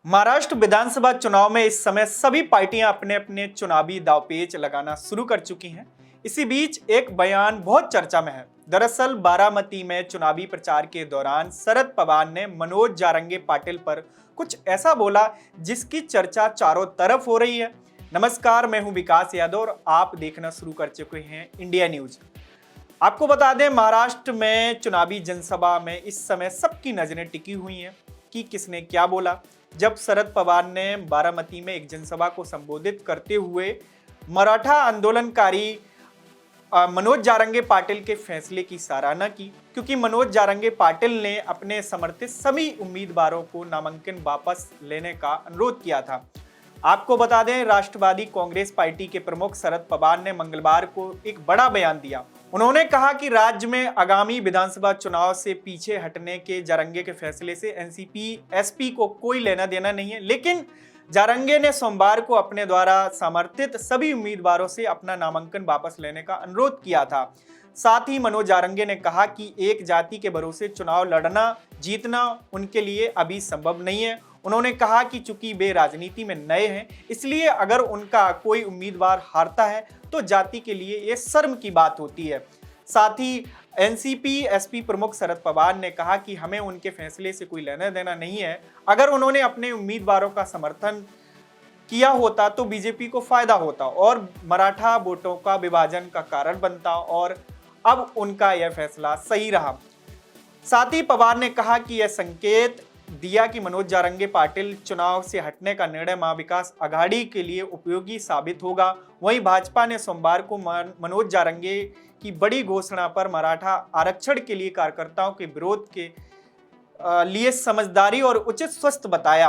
महाराष्ट्र विधानसभा चुनाव में इस समय सभी पार्टियां अपने अपने चुनावी दांवपेच लगाना शुरू कर चुकी हैं। इसी बीच एक बयान बहुत चर्चा में है। दरअसल बारामती में चुनावी प्रचार के दौरान शरद पवार ने मनोज जारंगे पाटिल पर कुछ ऐसा बोला जिसकी चर्चा चारों तरफ हो रही है। नमस्कार, मैं हूं विकास यादव और आप देखना शुरू कर चुके हैं इंडिया न्यूज। आपको बता दें, महाराष्ट्र में चुनावी जनसभा में इस समय सबकी नजरें टिकी हुई हैं कि किसने क्या बोला। जब शरद पवार ने बारामती में एक जनसभा को संबोधित करते हुए मराठा आंदोलनकारी मनोज जारंगे पाटिल के फैसले की सराहना की, क्योंकि मनोज जारंगे पाटिल ने अपने समर्थित सभी उम्मीदवारों को नामांकन वापस लेने का अनुरोध किया था। आपको बता दें, राष्ट्रवादी कांग्रेस पार्टी के प्रमुख शरद पवार ने मंगलवार को एक बड़ा बयान दिया। उन्होंने कहा कि राज्य में आगामी विधानसभा चुनाव से पीछे हटने के जारंगे के फैसले से एनसीपी एसपी को कोई लेना देना नहीं है, लेकिन जारंगे ने सोमवार को अपने द्वारा समर्थित सभी उम्मीदवारों से अपना नामांकन वापस लेने का अनुरोध किया था। साथ ही मनोज जारंगे ने कहा कि एक जाति के भरोसे चुनाव लड़ना जीतना उनके लिए अभी संभव नहीं है। उन्होंने कहा कि चूंकि वे राजनीति में नए हैं, इसलिए अगर उनका कोई उम्मीदवार हारता है तो जाति के लिए ये शर्म की बात होती है। साथ ही एनसीपी एसपी प्रमुख शरद पवार ने कहा कि हमें उनके फैसले से कोई लेना देना नहीं है। अगर उन्होंने अपने उम्मीदवारों का समर्थन किया होता तो बीजेपी को फायदा होता और मराठा वोटों का विभाजन का कारण बनता, और अब उनका यह फैसला सही रहा। साथ ही पवार ने कहा कि यह संकेत दिया कि मनोज जारंगे पाटिल चुनाव से हटने का निर्णय महाविकास आघाड़ी के लिए उपयोगी साबित होगा। वहीं भाजपा ने सोमवार को मनोज जारंगे की बड़ी घोषणा पर मराठा आरक्षण के लिए कार्यकर्ताओं के विरोध के लिए समझदारी और उचित स्वस्थ बताया।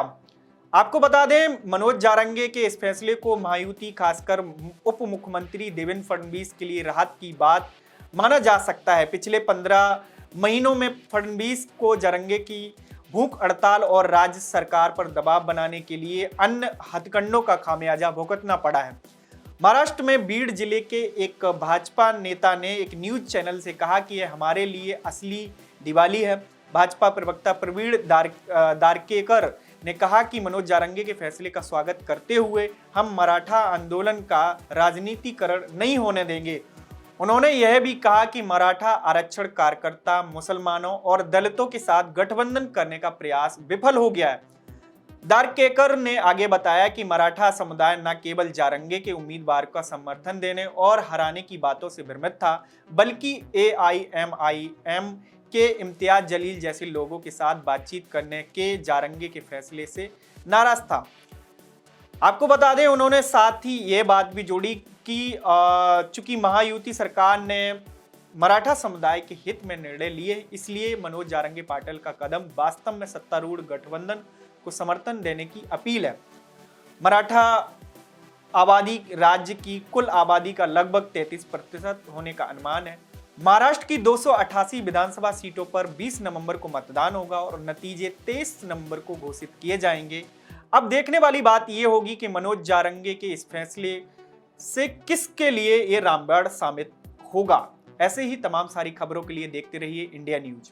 आपको बता दें, मनोज जारंगे के इस फैसले को महायुति खासकर उप मुख्यमंत्री देवेंद्र फडणवीस के लिए राहत की बात माना जा सकता है। पिछले 15 महीनों में फडणवीस को जारंगे की भूख हड़ताल और राज्य सरकार पर दबाव बनाने के लिए अन्य हथकंडों का खामियाजा भुगतना पड़ा है। महाराष्ट्र में बीड़ जिले के एक भाजपा नेता ने एक न्यूज चैनल से कहा कि यह हमारे लिए असली दिवाली है। भाजपा प्रवक्ता प्रवीण दारकेकर ने कहा कि मनोज जारंगे के फैसले का स्वागत करते हुए हम मराठा आंदोलन का राजनीतिकरण नहीं होने देंगे। उन्होंने यह भी कहा कि मराठा आरक्षण कार्यकर्ता मुसलमानों और दलितों के साथ गठबंधन करने का प्रयास विफल हो गया है। दारकेकर ने आगे बताया कि मराठा समुदाय न केवल जारंगे के उम्मीदवार का समर्थन देने और हराने की बातों से भ्रमित था, बल्कि AIMIM के इम्तियाज जलील जैसे लोगों के साथ बातचीत करने के जारंगे के फैसले से नाराज था। आपको बता दें, उन्होंने साथ ही ये बात भी जोड़ी कि चूंकि महायुति सरकार ने मराठा समुदाय के हित में निर्णय लिए, इसलिए मनोज जारंगे पाटिल का कदम वास्तव में सत्तारूढ़ गठबंधन को समर्थन देने की अपील है। मराठा आबादी राज्य की कुल आबादी का लगभग 33% होने का अनुमान है। महाराष्ट्र की 288 विधानसभा सीटों पर 20 नवंबर को मतदान होगा और नतीजे 23 नवंबर को घोषित किए जाएंगे। अब देखने वाली बात यह होगी कि मनोज जारंगे के इस फैसले से किसके लिए ये रामबाण साबित होगा। ऐसे ही तमाम सारी खबरों के लिए देखते रहिए इंडिया न्यूज।